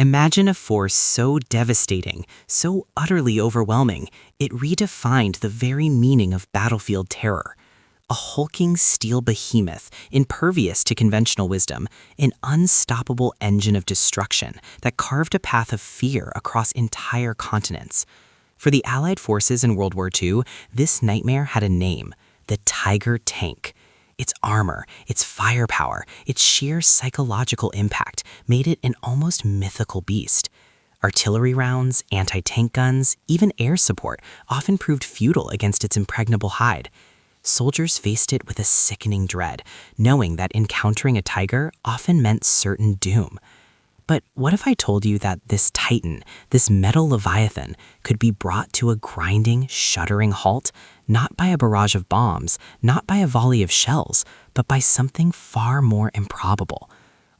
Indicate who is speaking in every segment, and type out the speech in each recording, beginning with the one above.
Speaker 1: Imagine a force so devastating, so utterly overwhelming, it redefined the very meaning of battlefield terror. A hulking steel behemoth, impervious to conventional wisdom, an unstoppable engine of destruction that carved a path of fear across entire continents. For the Allied forces in World War II, this nightmare had a name: the Tiger tank. Its armor, its firepower, its sheer psychological impact made it an almost mythical beast. Artillery rounds, anti-tank guns, even air support often proved futile against its impregnable hide. Soldiers faced it with a sickening dread, knowing that encountering a tiger often meant certain doom. But what if I told you that this titan, this metal leviathan, could be brought to a grinding, shuddering halt, not by a barrage of bombs, not by a volley of shells, but by something far more improbable?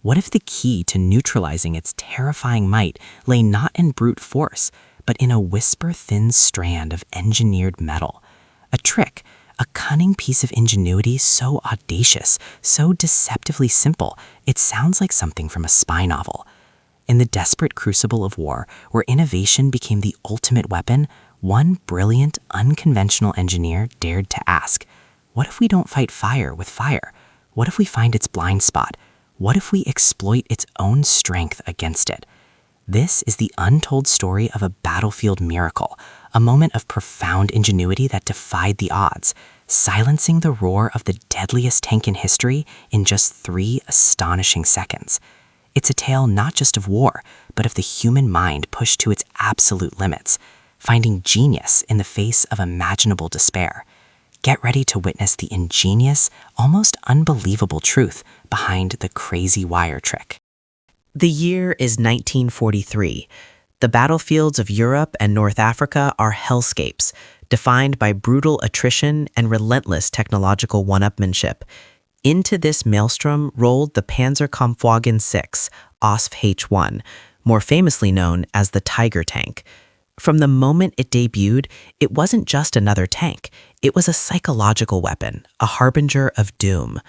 Speaker 1: What if the key to neutralizing its terrifying might lay not in brute force, but in a whisper-thin strand of engineered metal? A trick, a cunning piece of ingenuity so audacious, so deceptively simple, it sounds like something from a spy novel. In the desperate crucible of war, where innovation became the ultimate weapon, one brilliant, unconventional engineer dared to ask, what if we don't fight fire with fire? What if we find its blind spot? What if we exploit its own strength against it? This is the untold story of a battlefield miracle, a moment of profound ingenuity that defied the odds, silencing the roar of the deadliest tank in history in just 3 astonishing seconds. It's a tale not just of war, but of the human mind pushed to its absolute limits, finding genius in the face of imaginable despair. Get ready to witness the ingenious, almost unbelievable truth behind the crazy wire trick. The year is 1943. The battlefields of Europe and North Africa are hellscapes, defined by brutal attrition and relentless technological one-upmanship. Into this maelstrom rolled the Panzerkampfwagen 6, OSF H-1, more famously known as the Tiger tank. From the moment it debuted, it wasn't just another tank. It was a psychological weapon, a harbinger of doom.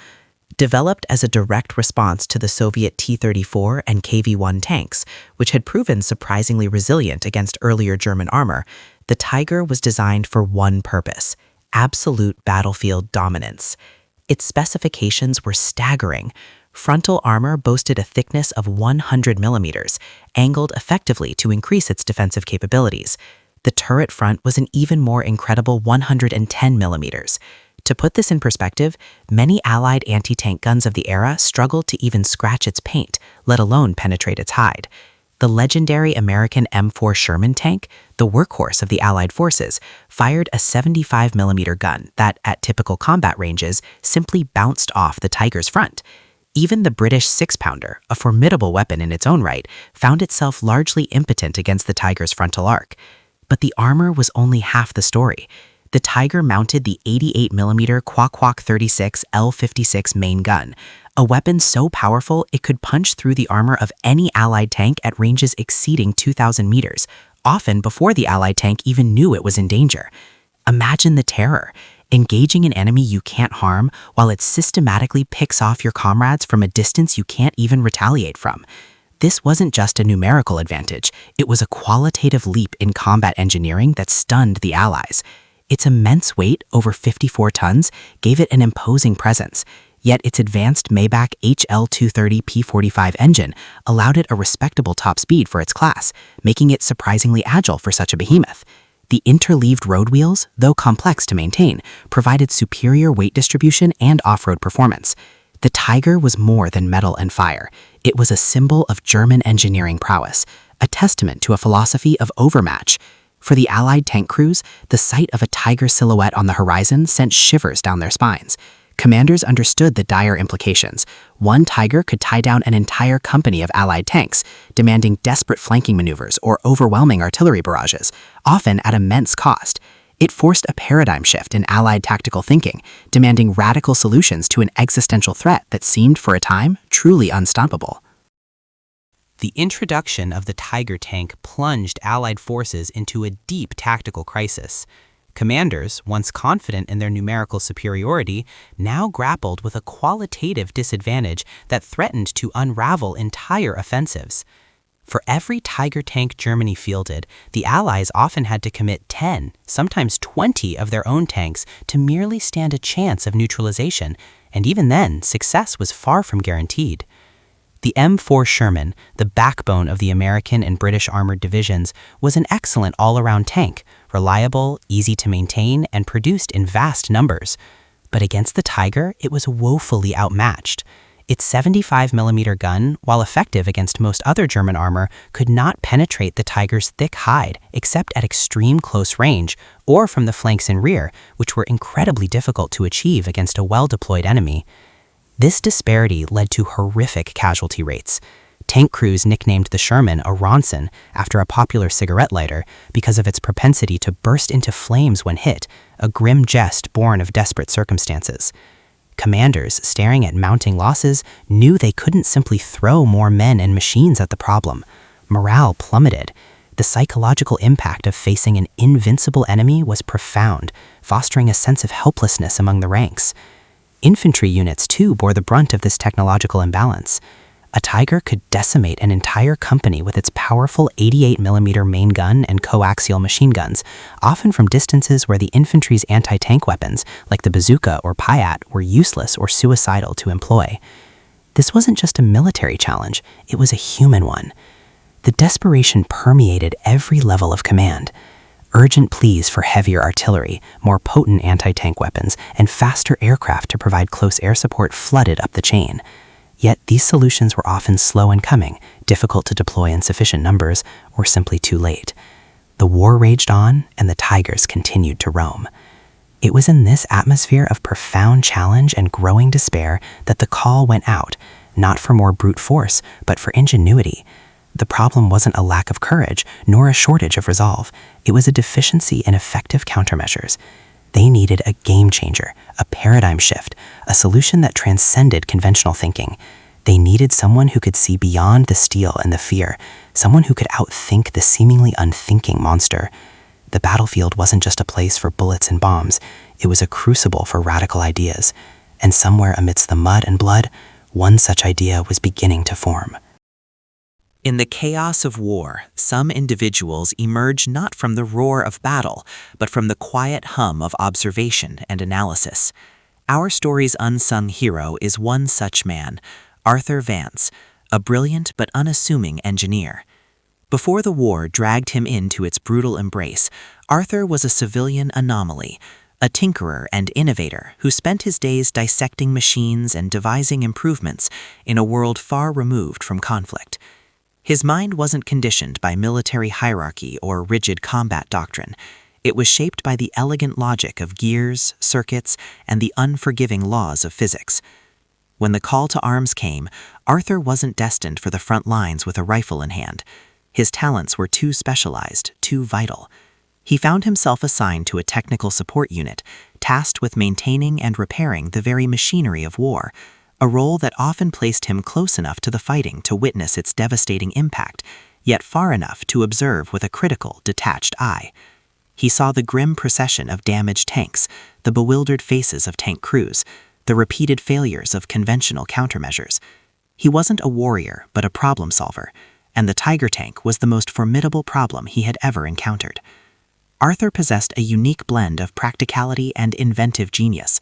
Speaker 1: Developed as a direct response to the Soviet T-34 and KV-1 tanks, which had proven surprisingly resilient against earlier German armor, the Tiger was designed for one purpose: absolute battlefield dominance. Its specifications were staggering. Frontal armor boasted a thickness of 100 millimeters, angled effectively to increase its defensive capabilities. The turret front was an even more incredible 110 millimeters. To put this in perspective, many Allied anti-tank guns of the era struggled to even scratch its paint, let alone penetrate its hide. The legendary American M4 Sherman tank, the workhorse of the Allied forces, fired a 75 millimeter gun that, at typical combat ranges, simply bounced off the Tiger's front. Even the British 6-pounder, a formidable weapon in its own right, found itself largely impotent against the Tiger's frontal arc. But the armor was only half the story. The Tiger mounted the 88mm Kwak 36 L56 main gun, a weapon so powerful it could punch through the armor of any Allied tank at ranges exceeding 2,000 meters, often before the Allied tank even knew it was in danger. Imagine the terror, engaging an enemy you can't harm while it systematically picks off your comrades from a distance you can't even retaliate from. This wasn't just a numerical advantage, it was a qualitative leap in combat engineering that stunned the Allies. Its immense weight, over 54 tons, gave it an imposing presence, yet its advanced Maybach HL230 P45 engine allowed it a respectable top speed for its class, making it surprisingly agile for such a behemoth. The interleaved road wheels, though complex to maintain, provided superior weight distribution and off-road performance. The Tiger was more than metal and fire. It was a symbol of German engineering prowess, a testament to a philosophy of overmatch. For the Allied tank crews, the sight of a Tiger silhouette on the horizon sent shivers down their spines. Commanders understood the dire implications. One Tiger could tie down an entire company of Allied tanks, demanding desperate flanking maneuvers or overwhelming artillery barrages, often at immense cost. It forced a paradigm shift in Allied tactical thinking, demanding radical solutions to an existential threat that seemed, for a time, truly unstoppable. The introduction of the Tiger tank plunged Allied forces into a deep tactical crisis. Commanders, once confident in their numerical superiority, now grappled with a qualitative disadvantage that threatened to unravel entire offensives. For every Tiger tank Germany fielded, the Allies often had to commit 10, sometimes 20 of their own tanks to merely stand a chance of neutralization, and even then, success was far from guaranteed. The M4 Sherman, the backbone of the American and British armored divisions, was an excellent all-around tank, reliable, easy to maintain, and produced in vast numbers. But against the Tiger, it was woefully outmatched. Its 75mm gun, while effective against most other German armor, could not penetrate the Tiger's thick hide except at extreme close range, or from the flanks and rear, which were incredibly difficult to achieve against a well-deployed enemy. This disparity led to horrific casualty rates. Tank crews nicknamed the Sherman a Ronson after a popular cigarette lighter because of its propensity to burst into flames when hit, a grim jest born of desperate circumstances. Commanders, staring at mounting losses, knew they couldn't simply throw more men and machines at the problem. Morale plummeted. The psychological impact of facing an invincible enemy was profound, fostering a sense of helplessness among the ranks. Infantry units, too, bore the brunt of this technological imbalance. A Tiger could decimate an entire company with its powerful 88mm main gun and coaxial machine guns, often from distances where the infantry's anti-tank weapons, like the bazooka or Piat, were useless or suicidal to employ. This wasn't just a military challenge, it was a human one. The desperation permeated every level of command. Urgent pleas for heavier artillery, more potent anti-tank weapons, and faster aircraft to provide close air support flooded up the chain. Yet these solutions were often slow in coming, difficult to deploy in sufficient numbers, or simply too late. The war raged on, and the Tigers continued to roam. It was in this atmosphere of profound challenge and growing despair that the call went out, not for more brute force, but for ingenuity. The problem wasn't a lack of courage, nor a shortage of resolve. It was a deficiency in effective countermeasures. They needed a game changer, a paradigm shift, a solution that transcended conventional thinking. They needed someone who could see beyond the steel and the fear, someone who could outthink the seemingly unthinking monster. The battlefield wasn't just a place for bullets and bombs, it was a crucible for radical ideas. And somewhere amidst the mud and blood, one such idea was beginning to form. In the chaos of war, some individuals emerge not from the roar of battle, but from the quiet hum of observation and analysis. Our story's unsung hero is one such man, Arthur Vance, a brilliant but unassuming engineer. Before the war dragged him into its brutal embrace, Arthur was a civilian anomaly, a tinkerer and innovator who spent his days dissecting machines and devising improvements in a world far removed from conflict. His mind wasn't conditioned by military hierarchy or rigid combat doctrine. It was shaped by the elegant logic of gears, circuits, and the unforgiving laws of physics. When the call to arms came, Arthur wasn't destined for the front lines with a rifle in hand. His talents were too specialized, too vital. He found himself assigned to a technical support unit, tasked with maintaining and repairing the very machinery of war, a role that often placed him close enough to the fighting to witness its devastating impact, yet far enough to observe with a critical, detached eye. He saw the grim procession of damaged tanks, the bewildered faces of tank crews, the repeated failures of conventional countermeasures. He wasn't a warrior, but a problem solver, and the Tiger tank was the most formidable problem he had ever encountered. Arthur possessed a unique blend of practicality and inventive genius.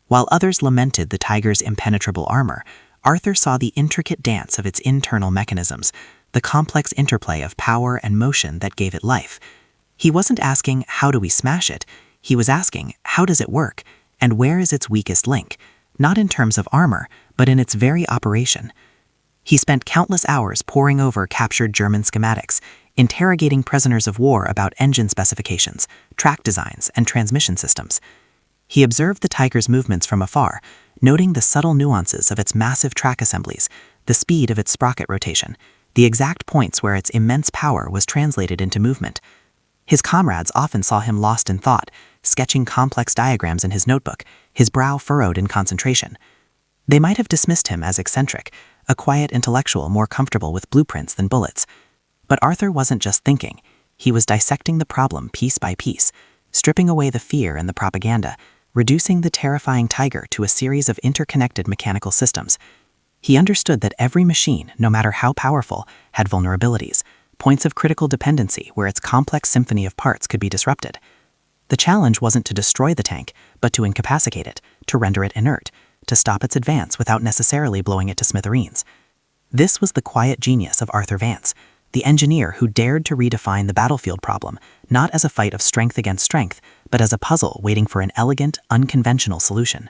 Speaker 1: While others lamented the Tiger's impenetrable armor, Arthur saw the intricate dance of its internal mechanisms, the complex interplay of power and motion that gave it life. He wasn't asking, how do we smash it? He was asking, how does it work? And where is its weakest link? Not in terms of armor, but in its very operation. He spent countless hours poring over captured German schematics, interrogating prisoners of war about engine specifications, track designs, and transmission systems. He observed the Tiger's movements from afar, noting the subtle nuances of its massive track assemblies, the speed of its sprocket rotation, the exact points where its immense power was translated into movement. His comrades often saw him lost in thought, sketching complex diagrams in his notebook, his brow furrowed in concentration. They might have dismissed him as eccentric, a quiet intellectual more comfortable with blueprints than bullets. But Arthur wasn't just thinking, he was dissecting the problem piece by piece, stripping away the fear and the propaganda, reducing the terrifying Tiger to a series of interconnected mechanical systems. He understood that every machine, no matter how powerful, had vulnerabilities, points of critical dependency where its complex symphony of parts could be disrupted. The challenge wasn't to destroy the tank, but to incapacitate it, to render it inert, to stop its advance without necessarily blowing it to smithereens. This was the quiet genius of Arthur Vance, the engineer who dared to redefine the battlefield problem, not as a fight of strength against strength, but as a puzzle waiting for an elegant, unconventional solution.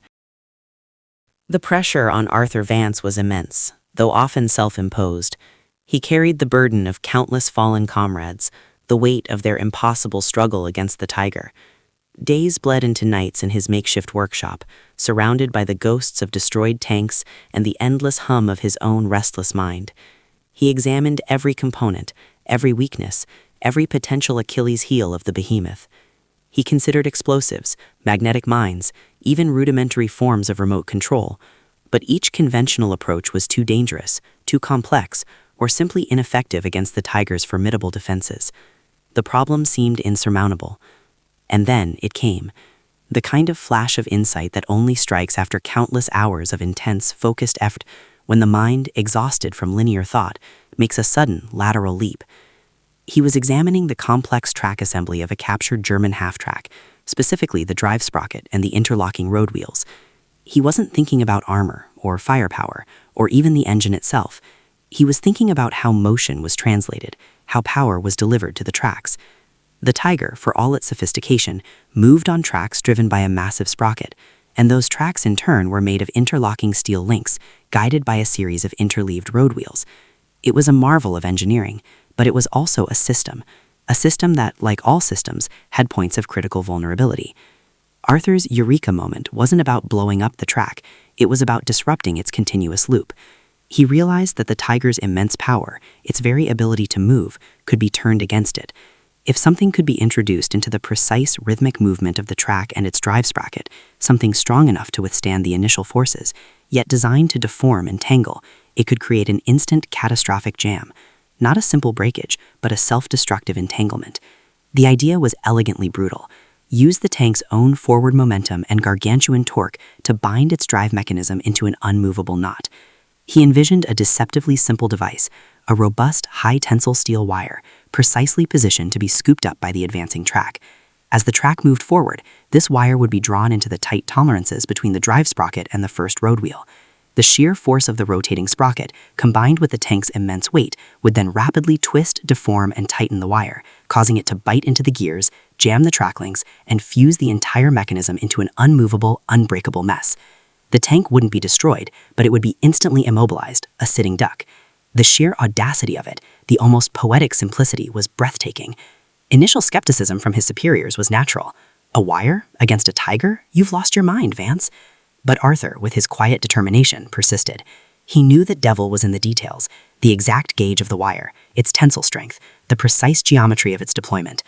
Speaker 2: The pressure on Arthur Vance was immense, though often self-imposed. He carried the burden of countless fallen comrades, the weight of their impossible struggle against the tiger. Days bled into nights in his makeshift workshop, surrounded by the ghosts of destroyed tanks and the endless hum of his own restless mind. He examined every component, every weakness, every potential Achilles heel of the behemoth. He considered explosives, magnetic mines, even rudimentary forms of remote control, but each conventional approach was too dangerous, too complex, or simply ineffective against the tiger's formidable defenses. The problem seemed insurmountable. And then it came, the kind of flash of insight that only strikes after countless hours of intense, focused effort, when the mind, exhausted from linear thought, makes a sudden lateral leap. He was examining the complex track assembly of a captured German half-track, specifically the drive sprocket and the interlocking road wheels. He wasn't thinking about armor, or firepower, or even the engine itself. He was thinking about how motion was translated, how power was delivered to the tracks. The Tiger, for all its sophistication, moved on tracks driven by a massive sprocket, and those tracks in turn were made of interlocking steel links, guided by a series of interleaved road wheels. It was a marvel of engineering, but it was also a system that, like all systems, had points of critical vulnerability. Arthur's eureka moment wasn't about blowing up the track, it was about disrupting its continuous loop. He realized that the Tiger's immense power, its very ability to move, could be turned against it. If something could be introduced into the precise rhythmic movement of the track and its drive sprocket, something strong enough to withstand the initial forces, yet designed to deform and tangle, it could create an instant catastrophic jam. Not a simple breakage, but a self-destructive entanglement. The idea was elegantly brutal. Use the tank's own forward momentum and gargantuan torque to bind its drive mechanism into an unmovable knot. He envisioned a deceptively simple device, a robust, high-tensile steel wire, precisely positioned to be scooped up by the advancing track. As the track moved forward, this wire would be drawn into the tight tolerances between the drive sprocket and the first road wheel. The sheer force of the rotating sprocket, combined with the tank's immense weight, would then rapidly twist, deform, and tighten the wire, causing it to bite into the gears, jam the track links, and fuse the entire mechanism into an unmovable, unbreakable mess. The tank wouldn't be destroyed, but it would be instantly immobilized, a sitting duck. The sheer audacity of it, the almost poetic simplicity, was breathtaking. Initial skepticism from his superiors was natural. A wire? Against a tiger? You've lost your mind, Vance. But Arthur, with his quiet determination, persisted. He knew the devil was in the details, the exact gauge of the wire, its tensile strength, the precise geometry of its deployment.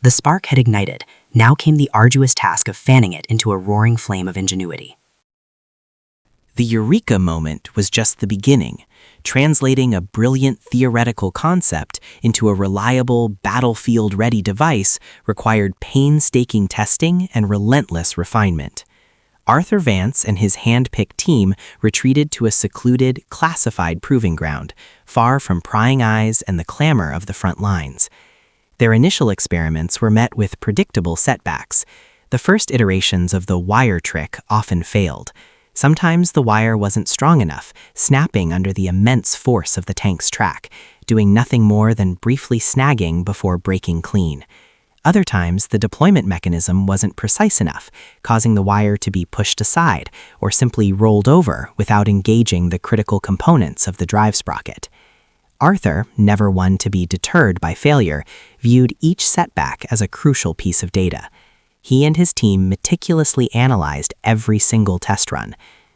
Speaker 2: The spark had ignited. Now came the arduous task of fanning it into a roaring flame of ingenuity.
Speaker 1: The eureka moment was just the beginning. Translating a brilliant theoretical concept into a reliable, battlefield-ready device required painstaking testing and relentless refinement. Arthur Vance and his hand-picked team retreated to a secluded, classified proving ground, far from prying eyes and the clamor of the front lines. Their initial experiments were met with predictable setbacks. The first iterations of the wire trick often failed. Sometimes the wire wasn't strong enough, snapping under the immense force of the tank's track, doing nothing more than briefly snagging before breaking clean. Other times, the deployment mechanism wasn't precise enough, causing the wire to be pushed aside or simply rolled over without engaging the critical components of the drive sprocket. Arthur, never one to be deterred by failure, viewed each setback as a crucial piece of data. He and his team meticulously analyzed every single test run.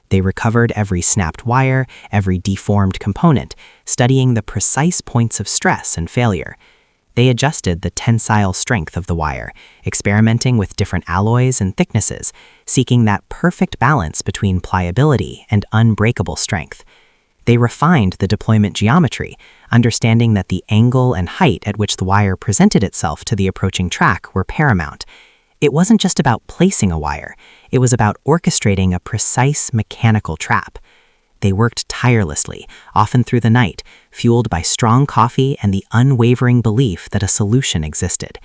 Speaker 1: They recovered every snapped wire, every deformed component, studying the precise points of stress and failure. They adjusted the tensile strength of the wire, experimenting with different alloys and thicknesses, seeking that perfect balance between pliability and unbreakable strength. They refined the deployment geometry, understanding that the angle and height at which the wire presented itself to the approaching track were paramount. It wasn't just about placing a wire, it was about orchestrating a precise mechanical trap. They worked tirelessly, often through the night, fueled by strong coffee and the unwavering belief that a solution existed.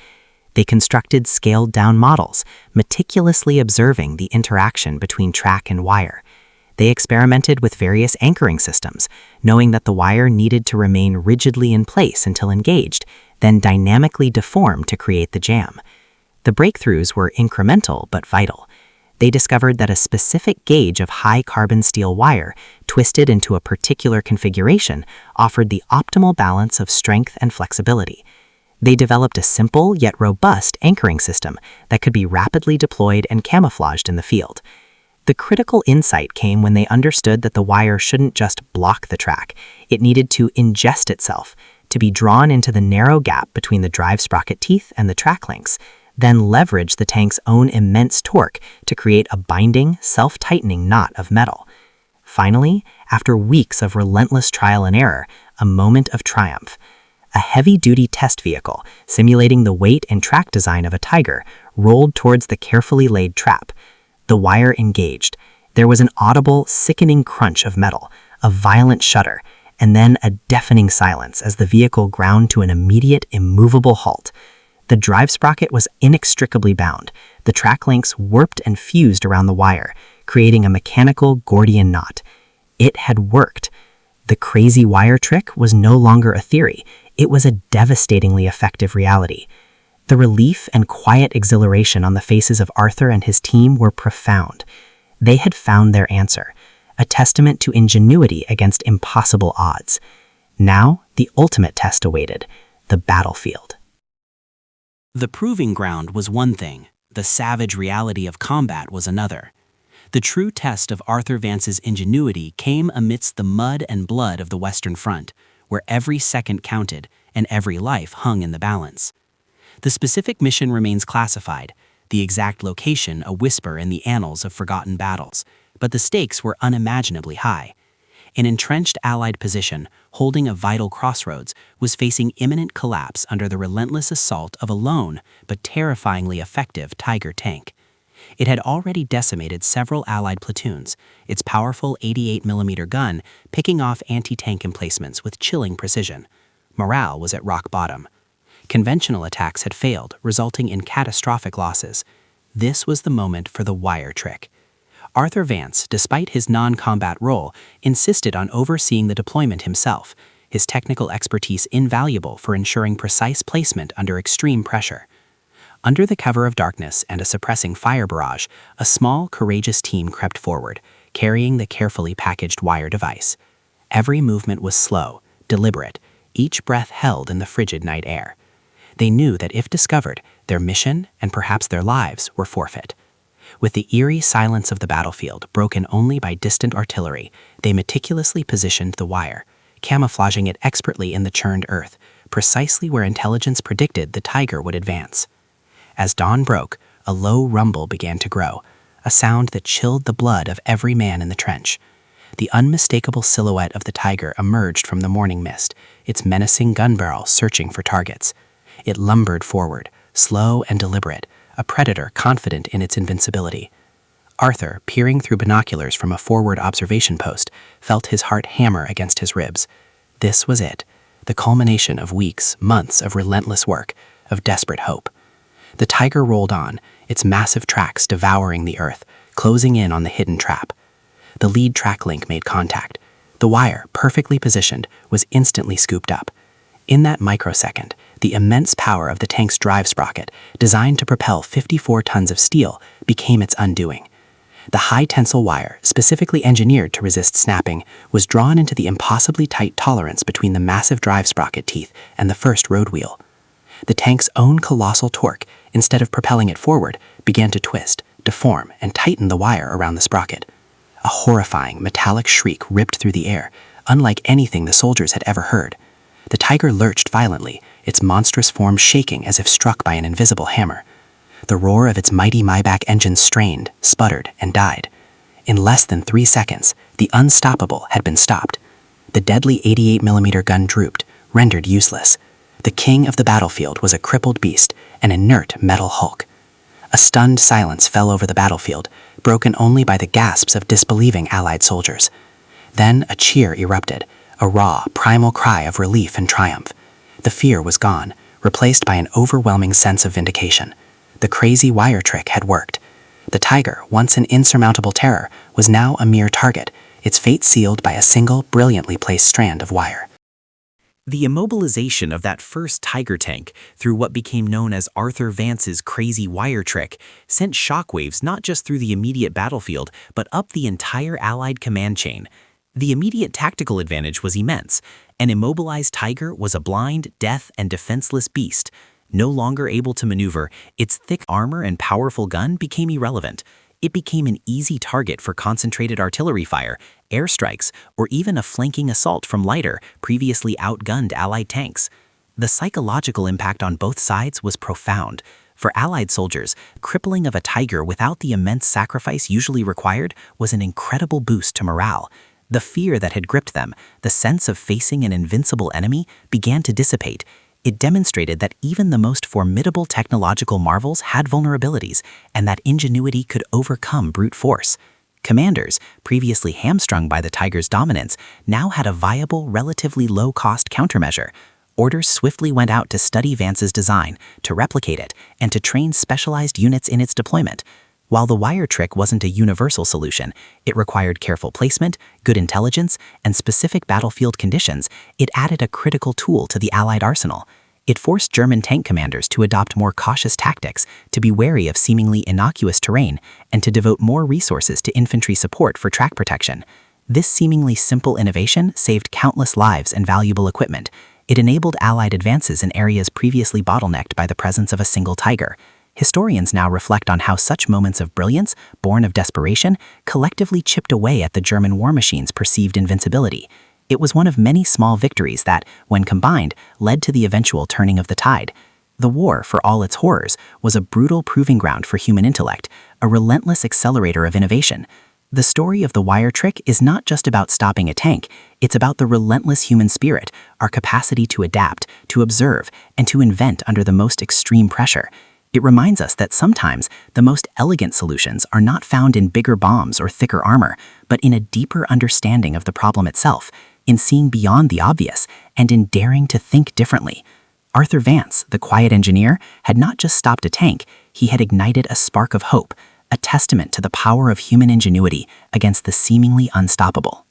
Speaker 1: They constructed scaled-down models, meticulously observing the interaction between track and wire. They experimented with various anchoring systems, knowing that the wire needed to remain rigidly in place until engaged, then dynamically deform to create the jam. The breakthroughs were incremental but vital. They discovered that a specific gauge of high-carbon steel wire, twisted into a particular configuration, offered the optimal balance of strength and flexibility. They developed a simple yet robust anchoring system that could be rapidly deployed and camouflaged in the field. The critical insight came when they understood that the wire shouldn't just block the track. It needed to ingest itself, to be drawn into the narrow gap between the drive sprocket teeth and the track links, then leverage the tank's own immense torque to create a binding, self-tightening knot of metal. Finally, after weeks of relentless trial and error, a moment of triumph. A heavy-duty test vehicle, simulating the weight and track design of a Tiger, rolled towards the carefully laid trap. The wire engaged. There was an audible, sickening crunch of metal, a violent shudder, and then a deafening silence as the vehicle ground to an immediate, immovable halt. The drive sprocket was inextricably bound. The track links warped and fused around the wire, creating a mechanical Gordian knot. It had worked. The crazy wire trick was no longer a theory. It was a devastatingly effective reality. The relief and quiet exhilaration on the faces of Arthur and his team were profound. They had found their answer, a testament to ingenuity against impossible odds. Now, the ultimate test awaited, the battlefield.
Speaker 3: The proving ground was one thing, the savage reality of combat was another. The true test of Arthur Vance's ingenuity came amidst the mud and blood of the Western Front, where every second counted and every life hung in the balance. The specific mission remains classified, the exact location a whisper in the annals of forgotten battles, but the stakes were unimaginably high. An entrenched Allied position, holding a vital crossroads, was facing imminent collapse under the relentless assault of a lone but terrifyingly effective Tiger tank. It had already decimated several Allied platoons, its powerful 88mm gun picking off anti-tank emplacements with chilling precision. Morale was at rock bottom. Conventional attacks had failed, resulting in catastrophic losses. This was the moment for the wire trick. Arthur Vance, despite his non-combat role, insisted on overseeing the deployment himself, his technical expertise invaluable for ensuring precise placement under extreme pressure. Under the cover of darkness and a suppressing fire barrage, a small, courageous team crept forward, carrying the carefully packaged wire device. Every movement was slow, deliberate, each breath held in the frigid night air. They knew that if discovered, their mission, and perhaps their lives, were forfeit. With the eerie silence of the battlefield broken only by distant artillery, they meticulously positioned the wire, camouflaging it expertly in the churned earth, precisely where intelligence predicted the Tiger would advance. As dawn broke, a low rumble began to grow, a sound that chilled the blood of every man in the trench. The unmistakable silhouette of the Tiger emerged from the morning mist, its menacing gun barrel searching for targets. It lumbered forward, slow and deliberate, a predator confident in its invincibility. Arthur, peering through binoculars from a forward observation post, felt his heart hammer against his ribs. This was it, the culmination of weeks, months of relentless work, of desperate hope. The Tiger rolled on, its massive tracks devouring the earth, closing in on the hidden trap. The lead track link made contact. The wire, perfectly positioned, was instantly scooped up. In that microsecond, the immense power of the tank's drive sprocket, designed to propel 54 tons of steel, became its undoing. The high-tensile wire, specifically engineered to resist snapping, was drawn into the impossibly tight tolerance between the massive drive sprocket teeth and the first road wheel. The tank's own colossal torque, instead of propelling it forward, began to twist, deform, and tighten the wire around the sprocket. A horrifying, metallic shriek ripped through the air, unlike anything the soldiers had ever heard. The Tiger lurched violently, its monstrous form shaking as if struck by an invisible hammer. The roar of its mighty Maybach engines strained, sputtered, and died. In less than 3 seconds, the unstoppable had been stopped. The deadly 88mm gun drooped, rendered useless. The king of the battlefield was a crippled beast, an inert metal hulk. A stunned silence fell over the battlefield, broken only by the gasps of disbelieving Allied soldiers.
Speaker 1: Then a cheer erupted, a raw, primal cry of relief and triumph. The fear was gone, replaced by an overwhelming sense of vindication. The crazy wire trick had worked. The tiger, once an insurmountable terror, was now a mere target, its fate sealed by a single, brilliantly placed strand of wire.
Speaker 3: The immobilization of that first tiger tank through what became known as Arthur Vance's crazy wire trick sent shockwaves not just through the immediate battlefield, but up the entire Allied command chain. The immediate tactical advantage was immense. An immobilized tiger was a blind, deaf, and defenseless beast. No longer able to maneuver, its thick armor and powerful gun became irrelevant. It became an easy target for concentrated artillery fire, airstrikes, or even a flanking assault from lighter, previously outgunned Allied tanks. The psychological impact on both sides was profound. For Allied soldiers, crippling of a tiger without the immense sacrifice usually required was an incredible boost to morale. The fear that had gripped them, the sense of facing an invincible enemy, began to dissipate. It demonstrated that even the most formidable technological marvels had vulnerabilities, and that ingenuity could overcome brute force. Commanders, previously hamstrung by the tiger's dominance, now had a viable, relatively low-cost countermeasure. Orders swiftly went out to study Vance's design, to replicate it, and to train specialized units in its deployment. While the wire trick wasn't a universal solution, it required careful placement, good intelligence, and specific battlefield conditions. It added a critical tool to the Allied arsenal. It forced German tank commanders to adopt more cautious tactics, to be wary of seemingly innocuous terrain, and to devote more resources to infantry support for track protection. This seemingly simple innovation saved countless lives and valuable equipment. It enabled Allied advances in areas previously bottlenecked by the presence of a single tiger. Historians now reflect on how such moments of brilliance, born of desperation, collectively chipped away at the German war machine's perceived invincibility. It was one of many small victories that, when combined, led to the eventual turning of the tide. The war, for all its horrors, was a brutal proving ground for human intellect, a relentless accelerator of innovation. The story of the wire trick is not just about stopping a tank, it's about the relentless human spirit, our capacity to adapt, to observe, and to invent under the most extreme pressure. It reminds us that sometimes the most elegant solutions are not found in bigger bombs or thicker armor, but in a deeper understanding of the problem itself, in seeing beyond the obvious, and in daring to think differently. Arthur Vance, the quiet engineer, had not just stopped a tank, he had ignited a spark of hope, a testament to the power of human ingenuity against the seemingly unstoppable.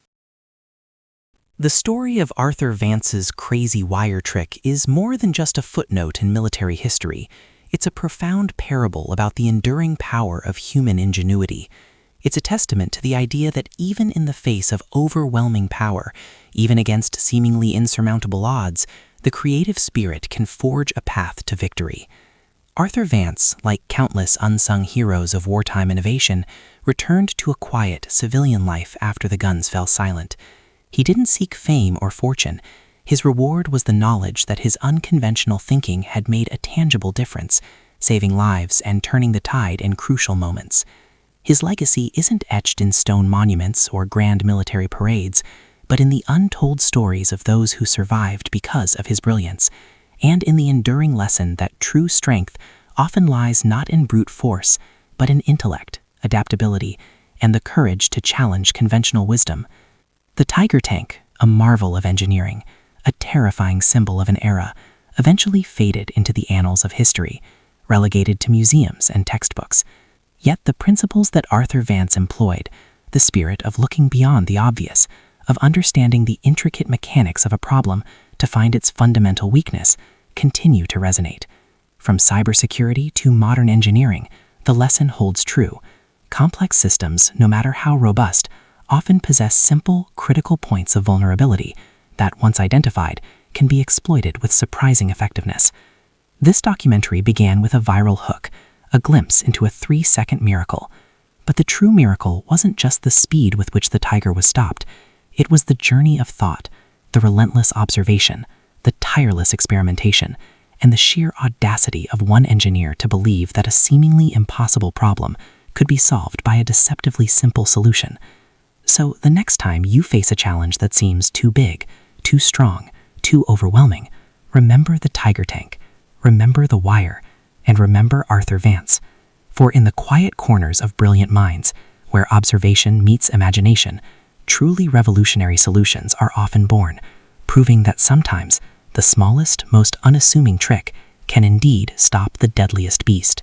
Speaker 3: The story of Arthur Vance's crazy wire trick is more than just a footnote in military history. It's a profound parable about the enduring power of human ingenuity. It's a testament to the idea that even in the face of overwhelming power, even against seemingly insurmountable odds, the creative spirit can forge a path to victory. Arthur Vance, like countless unsung heroes of wartime innovation, returned to a quiet, civilian life after the guns fell silent. He didn't seek fame or fortune. His reward was the knowledge that his unconventional thinking had made a tangible difference, saving lives and turning the tide in crucial moments. His legacy isn't etched in stone monuments or grand military parades, but in the untold stories of those who survived because of his brilliance, and in the enduring lesson that true strength often lies not in brute force, but in intellect, adaptability, and the courage to challenge conventional wisdom. The Tiger tank, a marvel of engineering, a terrifying symbol of an era, eventually faded into the annals of history, relegated to museums and textbooks. Yet the principles that Arthur Vance employed, the spirit of looking beyond the obvious, of understanding the intricate mechanics of a problem to find its fundamental weakness, continue to resonate. From cybersecurity to modern engineering, the lesson holds true. Complex systems, no matter how robust, often possess simple, critical points of vulnerability that, once identified, can be exploited with surprising effectiveness. This documentary began with a viral hook, a glimpse into a 3-second miracle. But the true miracle wasn't just the speed with which the tiger was stopped. It was the journey of thought, the relentless observation, the tireless experimentation, and the sheer audacity of one engineer to believe that a seemingly impossible problem could be solved by a deceptively simple solution. So the next time you face a challenge that seems too big, too strong, too overwhelming, remember the Tiger tank, remember the wire, and remember Arthur Vance. For in the quiet corners of brilliant minds, where observation meets imagination,
Speaker 1: truly revolutionary solutions are often born, proving that sometimes the smallest, most unassuming trick can indeed stop the deadliest beast.